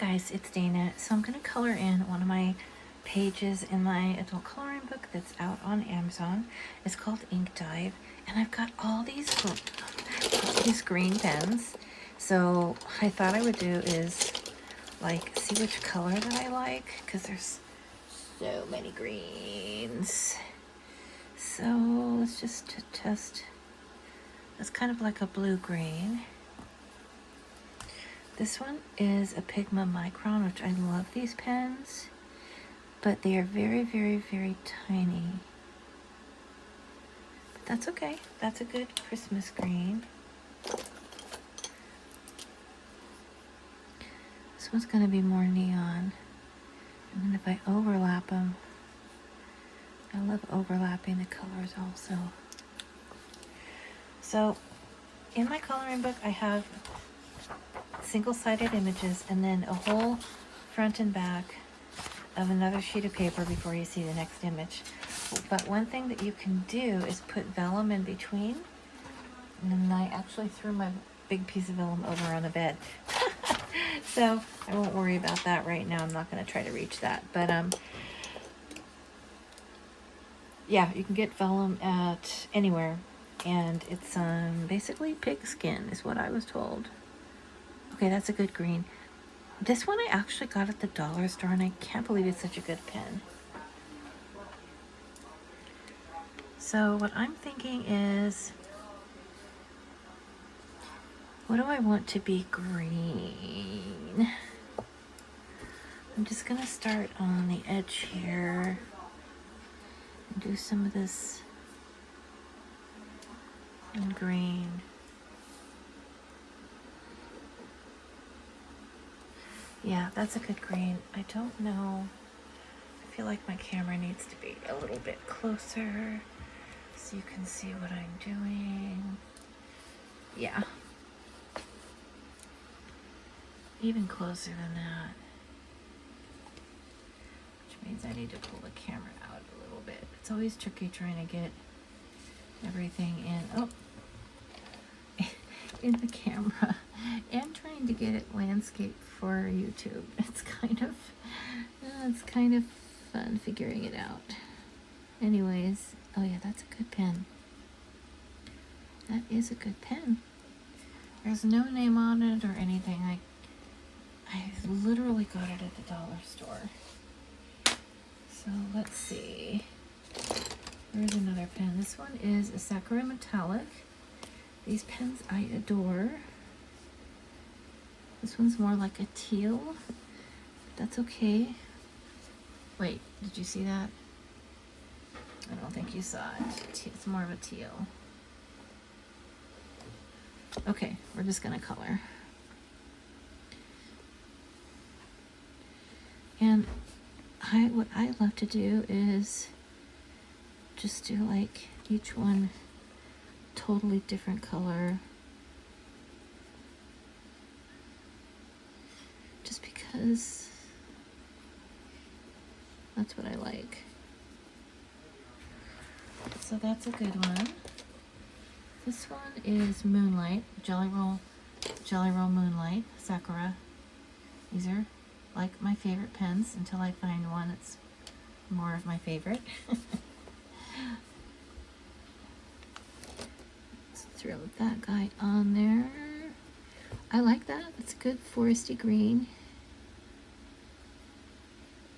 guys, it's Dana. So I'm going to color in one of my pages in my adult coloring book that's out on Amazon. It's called Ink Dive, and I've got all these green pens. So I thought I would do is like see which color that I like, because there's so many greens. So let's just test. It's kind of like a blue green. This one is a Pigma Micron, which I love these pens, but they are very, very, very tiny. But that's okay. That's a good Christmas green. This one's going to be more neon. And then if I overlap them, I love overlapping the colors also. So in my coloring book, I have single-sided images and then a whole front and back of another sheet of paper before you see the next image. But one thing that you can do is put vellum in between. And then I actually threw my big piece of vellum over on the bed. So I won't worry about that right now. I'm not going to try to reach that. But yeah, you can get vellum at anywhere. And it's basically pig skin is what I was told. Okay, that's a good green. This one I actually got at the dollar store, and I can't believe it's such a good pen. So what I'm thinking is, what do I want to be green? I'm just gonna start on the edge here and do some of this in green. Yeah, that's a good green. I don't know. I feel like my camera needs to be a little bit closer so you can see what I'm doing. Yeah. Even closer than that. Which means I need to pull the camera out a little bit. It's always tricky trying to get everything in. Oh, in the camera. And trying to get it landscape for YouTube. It's kind of fun figuring it out. Anyways, oh yeah, that's a good pen. That is a good pen. There's no name on it or anything. I literally got it at the dollar store. So let's see. There's another pen. This one is a Sakura Metallic. These pens I adore. This one's more like a teal. That's okay. Wait, did you see that? I don't think you saw it. It's more of a teal. Okay, we're just gonna color. And what I love to do is just do like each one totally different color. Just because that's what I like. So that's a good one. This one is Moonlight, Jelly Roll Moonlight, Sakura. These are like my favorite pens until I find one that's more of my favorite. Let's throw that guy on there. I like that. It's a good foresty green.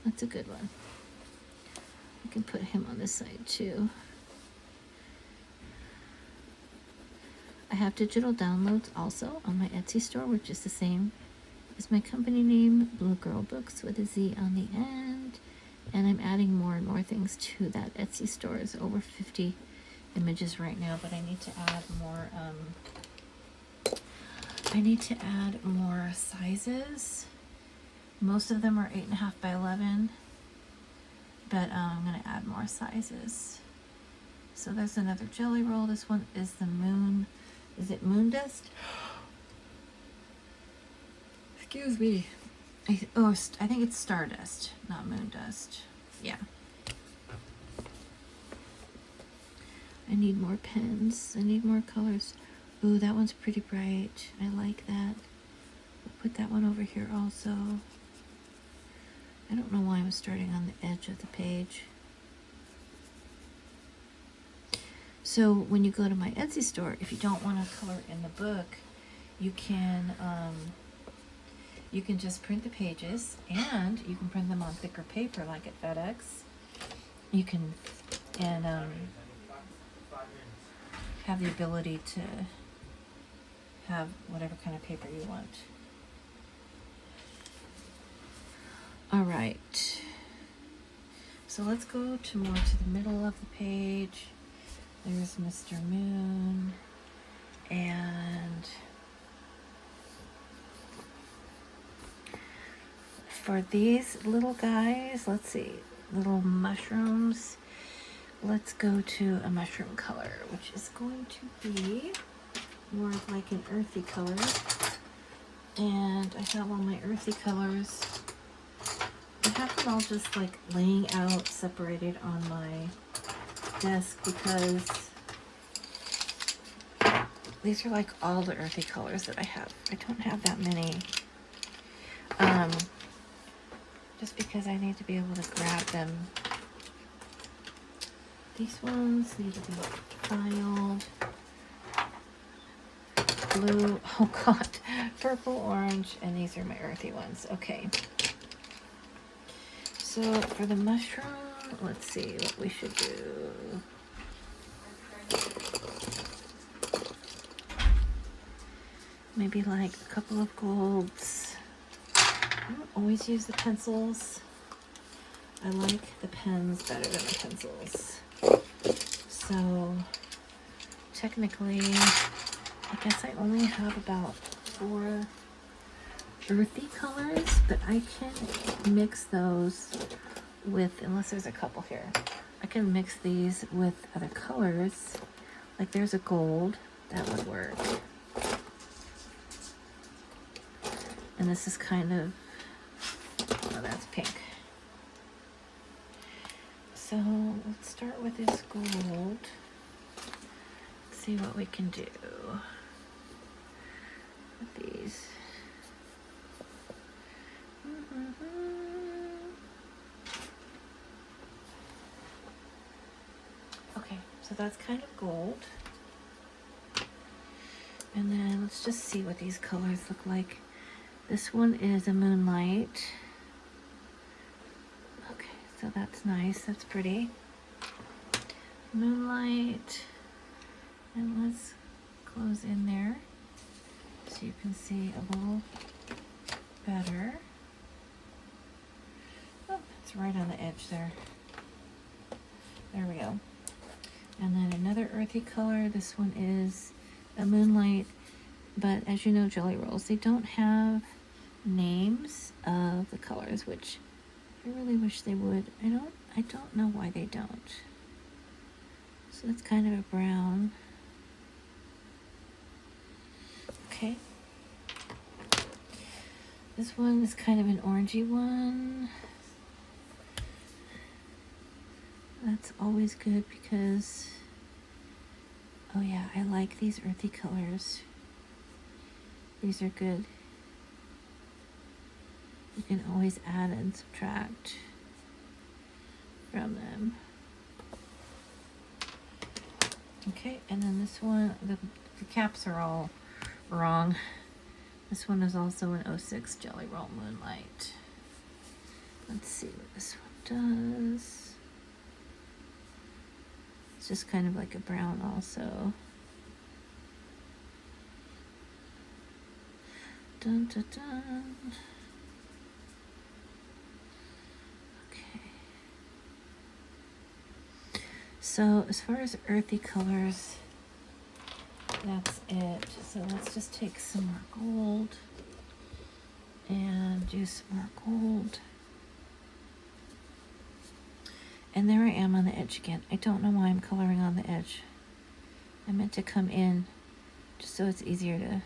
That's a good one. I can put him on this side too. I have digital downloads also on my Etsy store, which is the same as my company name, BLUEGIRLBOOKZ with a Z on the end. And I'm adding more and more things to that Etsy store. It's over 50 images right now, but I need to add more. I need to add more sizes. Most of them are 8.5 by 11, but I'm going to add more sizes. So there's another jelly roll. This one is the moon. Is it moon dust? Excuse me. I think it's stardust, not moon dust. Yeah. I need more pens. I need more colors. Ooh, that one's pretty bright. I like that. We'll put that one over here also. I don't know why I'm starting on the edge of the page. So when you go to my Etsy store, if you don't want to color in the book, you can just print the pages, and you can print them on thicker paper like at FedEx. You can have the ability to have whatever kind of paper you want. All right, so let's go to more to the middle of the page. There's Mr. Moon, and for these little guys, let's see, little mushrooms, let's go to a mushroom color, which is going to be more of like an earthy color. And I have all my earthy colors. I have them all just like laying out, separated on my desk, because these are like all the earthy colors that I have. I don't have that many. Just because I need to be able to grab them. These ones need to be filed. Blue, oh god, purple, orange, and these are my earthy ones. Okay. So for the mushroom, let's see what we should do. Maybe like a couple of golds. I don't always use the pencils. I like the pens better than the pencils. So technically, I guess I only have about 4 earthy colors, but I can mix those with, unless there's a couple here, I can mix these with other colors. Like there's a gold, that would work. And this is kind of, oh, that's pink. So let's start with this gold. Let's see what we can do with these. Okay, so that's kind of gold. And then let's just see what these colors look like. This one is a moonlight. Okay, so that's nice, that's pretty. Moonlight. And let's close in there so you can see a little better. Oh, it's right on the edge there. There we go. And then another earthy color. This one is a moonlight, but as you know, Jelly Rolls, they don't have names of the colors, which I really wish they would. I don't know why they don't. So it's kind of a brown. Okay. This one is kind of an orangey one. That's always good because, oh yeah, I like these earthy colors. These are good. You can always add and subtract from them. Okay, and then this one, the caps are all wrong. This one is also an 06 Jelly Roll Moonlight. Let's see what this one does. It's just kind of like a brown also. Dun, dun, dun. Okay. So as far as earthy colors, that's it. So let's just take some more gold and do some more gold. And there I am on the edge again. I don't know why I'm coloring on the edge. I meant to come in just so it's easier to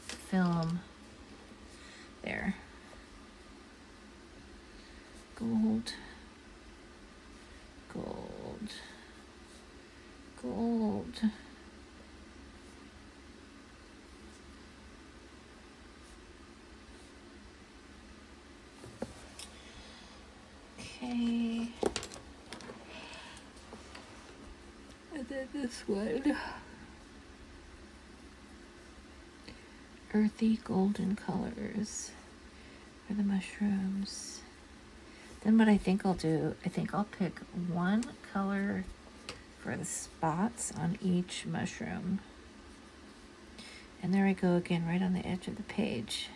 film. There. Gold. Gold. Gold. Okay. And then this one. Earthy golden colors for the mushrooms. Then what I think I'll do, I think I'll pick one color for the spots on each mushroom. And there I go again, right on the edge of the page.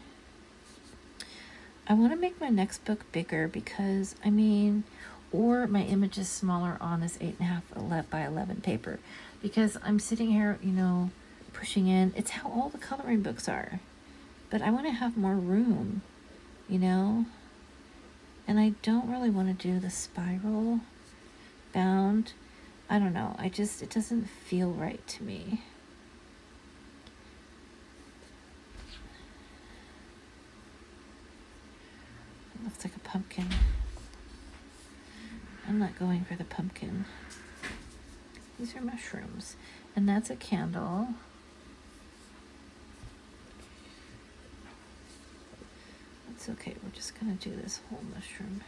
I want to make my next book bigger because, I mean, or my image is smaller on this 8.5 by 11 paper. Because I'm sitting here, you know, pushing in. It's how all the coloring books are. But I want to have more room, you know? And I don't really want to do the spiral bound. I don't know. It doesn't feel right to me. It looks like a pumpkin. I'm not going for the pumpkin. These are mushrooms. And that's a candle. It's okay, we're just gonna do this whole mushroom.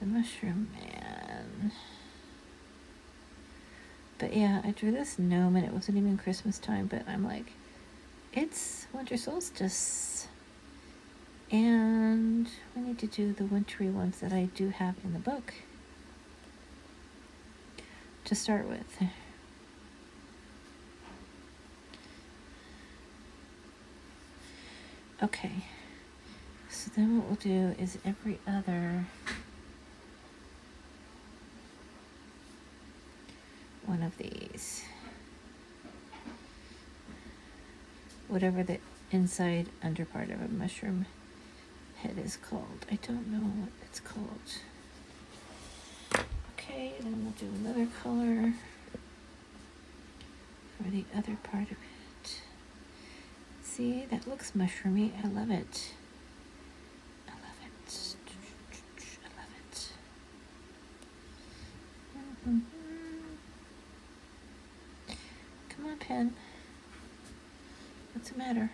The mushroom man. But yeah, I drew this gnome and it wasn't even Christmas time, but I'm like, it's winter solstice. And we need to do the wintry ones that I do have in the book to start with. Okay, so then what we'll do is every other one of these, whatever the inside under part of a mushroom head is called. I don't know what it's called. Okay, then we'll do another color for the other part of it. See, that looks mushroomy. I love it. I love it. I love it. Come on, pen. What's the matter?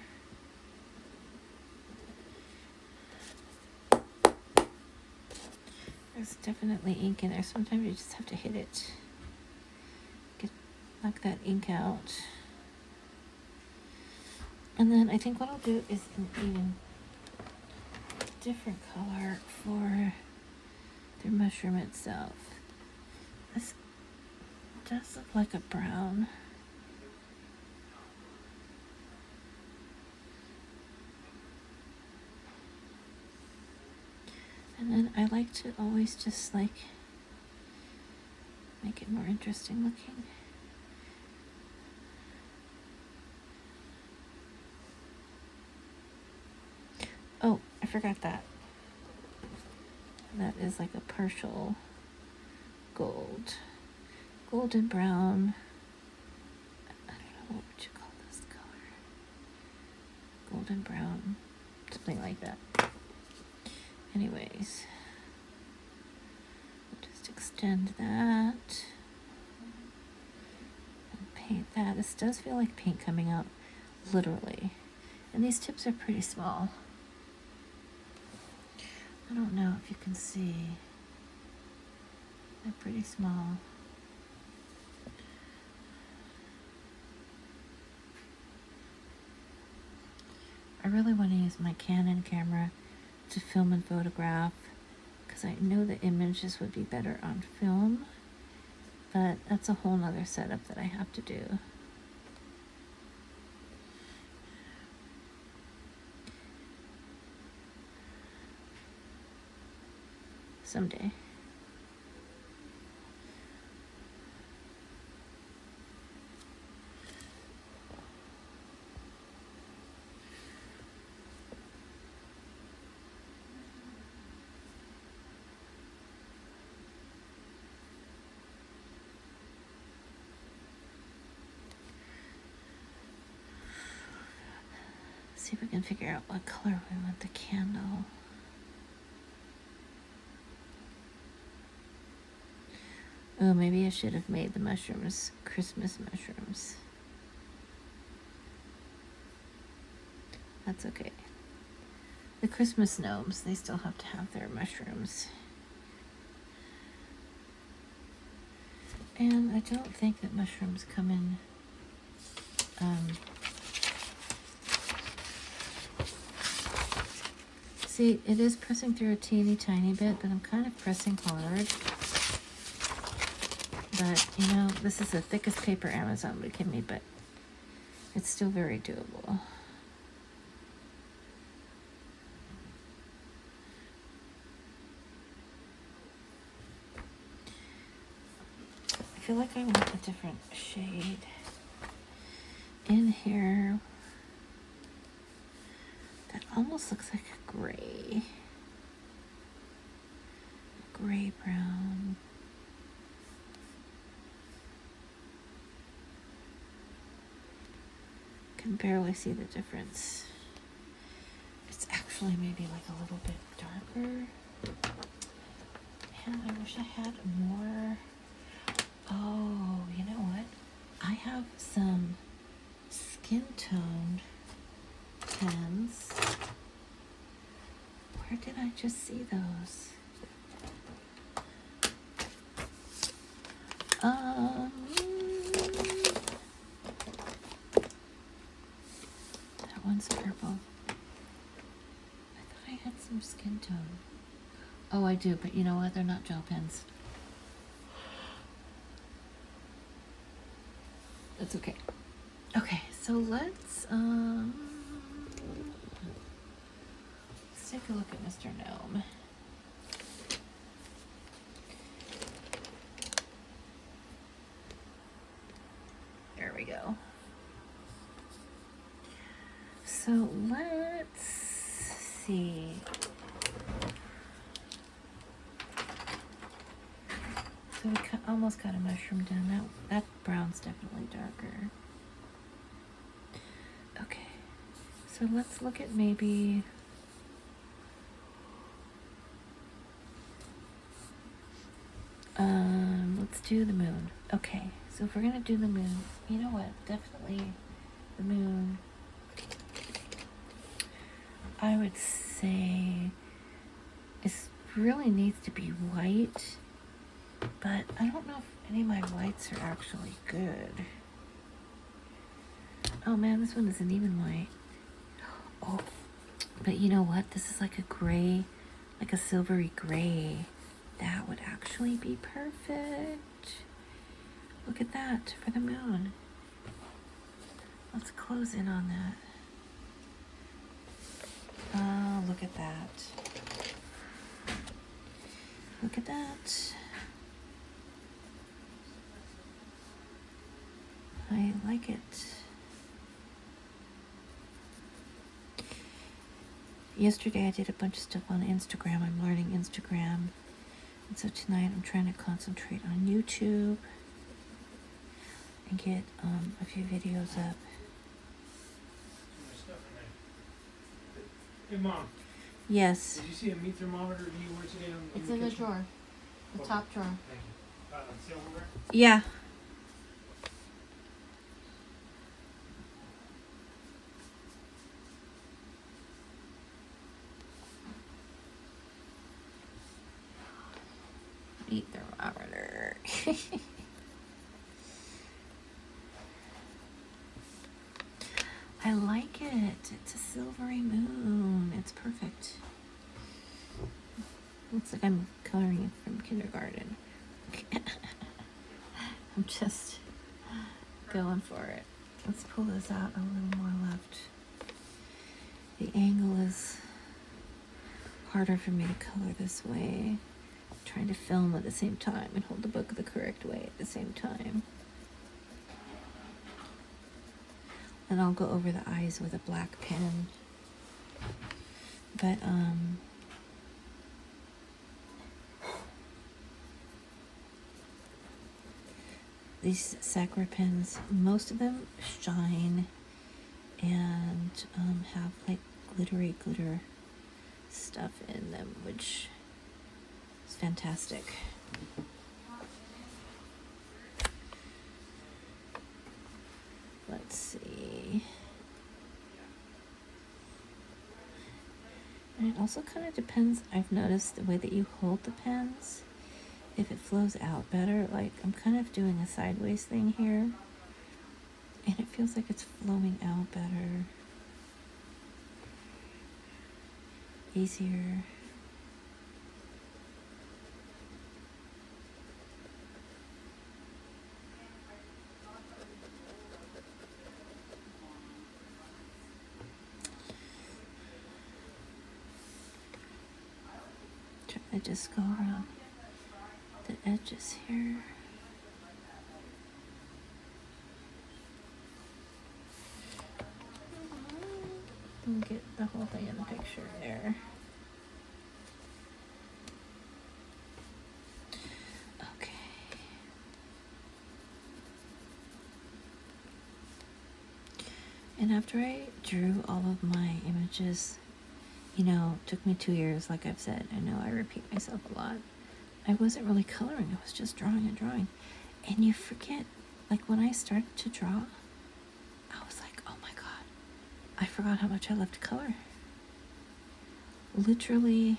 There's definitely ink in there. Sometimes you just have to hit it. Knock that ink out. And then I think what I'll do is an even different color for the mushroom itself. This does look like a brown. And then I like to always just like make it more interesting looking. Oh, I forgot that. That is like a partial gold. Golden brown. I don't know, what would you call this color? Golden brown. Something like that. Anyways. Just extend that. And paint that. This does feel like paint coming out, literally. And these tips are pretty small. I don't know if you can see. They're pretty small. I really want to use my Canon camera to film and photograph because I know the images would be better on film, but that's a whole nother setup that I have to do. Someday. See if we can figure out what color we want the candle. Oh, maybe I should have made the mushrooms Christmas mushrooms. That's okay. The Christmas gnomes, they still have to have their mushrooms. And I don't think that mushrooms come in see, it is pressing through a teeny tiny bit, but I'm kind of pressing hard. But, you know, this is the thickest paper Amazon would give me, but it's still very doable. I feel like I want a different shade in here. That almost looks like a gray. Gray brown. Can barely see the difference. It's actually maybe like a little bit darker. And I wish I had more. Oh, you know what? I have some skin toned pens. Where did I just see those? That one's purple. I thought I had some skin tone. Oh, I do, but you know what? They're not gel pens. That's okay. Okay, so let's take a look at Mr. Gnome. There we go. So let's see. So we almost got a mushroom down. That brown's definitely darker. Okay, so let's look at maybe let's do the moon. Okay, so if we're gonna do the moon, you know what? Definitely the moon. I would say it really needs to be white, but I don't know if any of my whites are actually good. Oh man, this one isn't even white. Oh, but you know what? This is like a gray, like a silvery gray. That would actually be perfect. Look at that for the moon. Let's close in on that. Oh, look at that. Look at that. I like it. Yesterday I did a bunch of stuff on Instagram. I'm learning Instagram. And so tonight I'm trying to concentrate on YouTube and get a few videos up. Hey Mom. Yes. Did you see a meat thermometer anywhere today? It's in the drawer. The top drawer. Thank you. Silverware? Yeah. Meat thermometer. I like it. It's a silvery moon. It's perfect. Looks like I'm coloring it from kindergarten. I'm just going for it. Let's pull this out a little more left. The angle is harder for me to color this way. I'm trying to film at the same time and hold the book the correct way at the same time. And I'll go over the eyes with a black pen. But, these Sakura pens, most of them shine and have like glittery glitter stuff in them, which is fantastic. Let's see. also kind of depends, I've noticed, the way that you hold the pens. If it flows out better, like I'm kind of doing a sideways thing here, and it feels like it's flowing out better, easier. Try to just go around the edges here. And get the whole thing in the picture there. Okay. And after I drew all of my images, you know, it took me 2 years, like I've said. I know I repeat myself a lot. I wasn't really coloring, I was just drawing and drawing. And you forget, like when I started to draw, I was like, oh my God, I forgot how much I love to color. Literally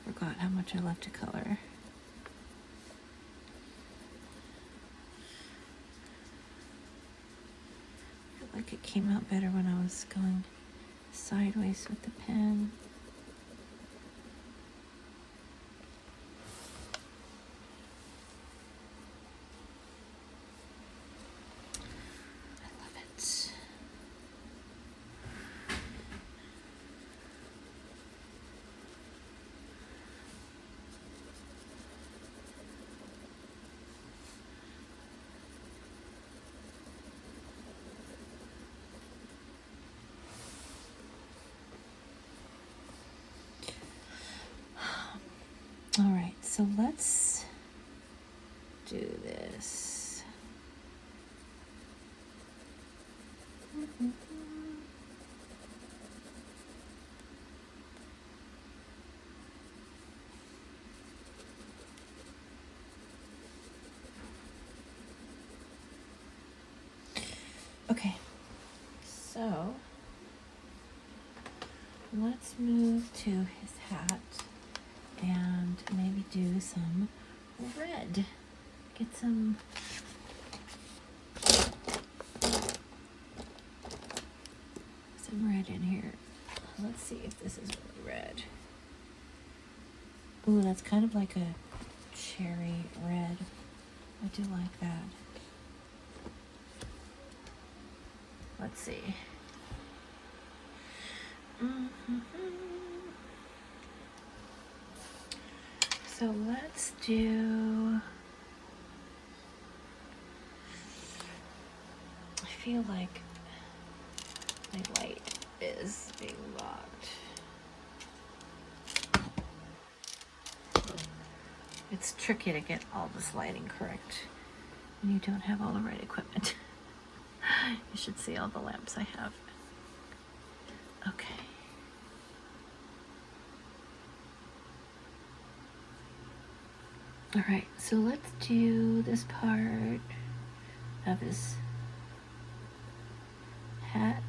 forgot how much I love to color. I feel like it came out better when I was going sideways with the pen. I love it. All right, so let's do this. Okay, so let's move to his hat and maybe do some red. Get some red in here. Let's see if this is really red. Ooh, that's kind of like a cherry red. I do like that. Let's see. So let's do, I feel like my light is being locked. It's tricky to get all this lighting correct when you don't have all the right equipment. You should see all the lamps I have. Okay. All right, so let's do this part of his hat.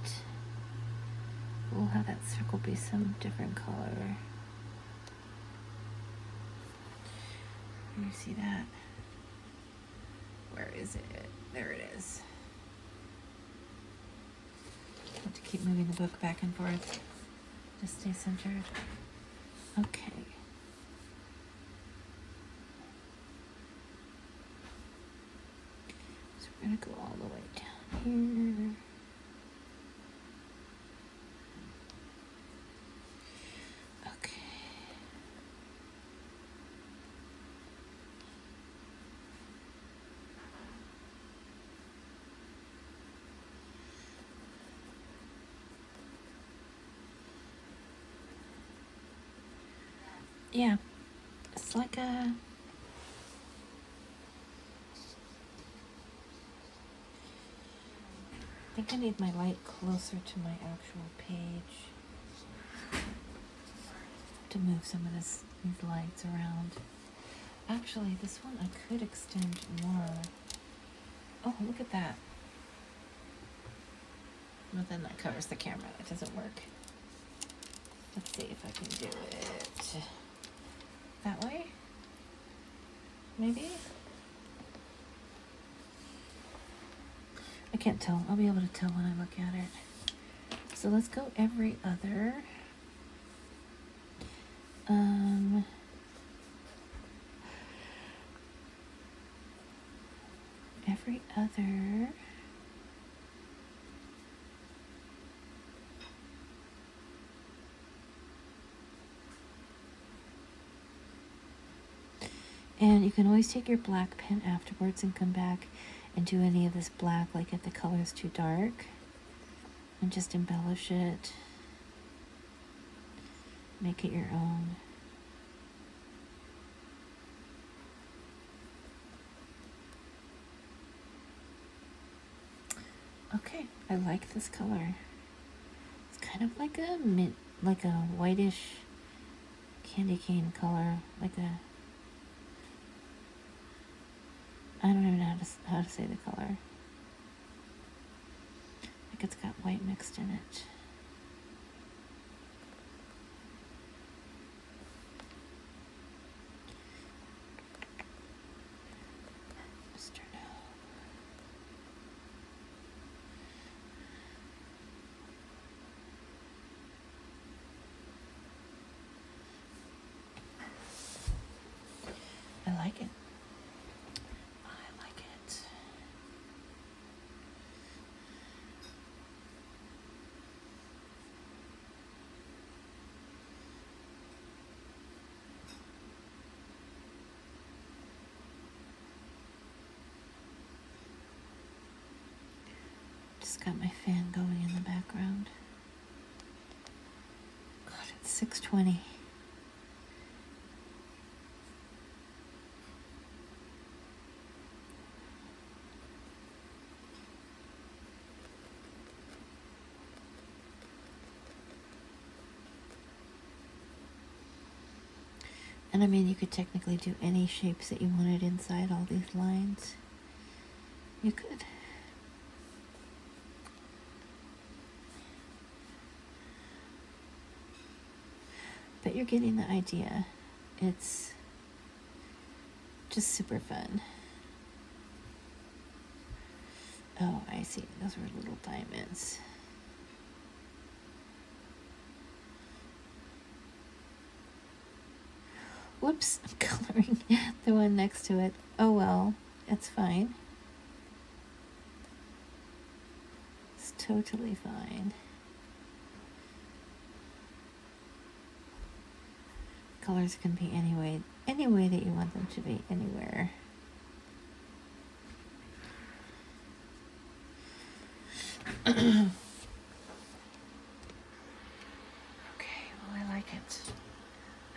We'll have that circle be some different color. You see that? Where is it? There it is. I have to keep moving the book back and forth to stay centered. Okay. So we're gonna go all the way down here. Okay. Yeah, it's like a I think I need my light closer to my actual page to move some of these lights around. Actually, this one I could extend more. Oh, look at that. But then that covers the camera. That doesn't work. Let's see if I can do it that way. Maybe? I can't tell. I'll be able to tell when I look at it. So let's go every other. Every other. And you can always take your black pen afterwards and come back and do any of this black, like if the color is too dark, and just embellish it. Make it your own. Okay, I like this color. It's kind of like a mint, like a whitish candy cane color, like a, I don't even know how to say the color. Like it's got white mixed in it. Mr. No. I like it. I like it. Just got my fan going in the background. God, it's 6:20. And I mean, you could technically do any shapes that you wanted inside all these lines. You could. But you're getting the idea. It's just super fun. Oh, I see. Those were little diamonds. Whoops, I'm coloring the one next to it. Oh well, it's fine. It's totally fine. Colors can be any way that you want them to be, anywhere. Okay, well, I like it.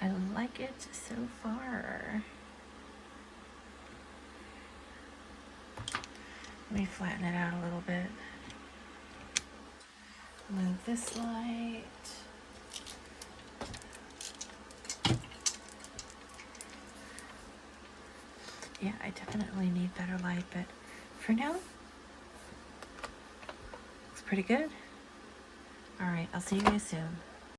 I like it so far. Let me flatten it out a little bit. Move this light. Yeah, I definitely need better light, but for now, looks pretty good. All right, I'll see you guys soon.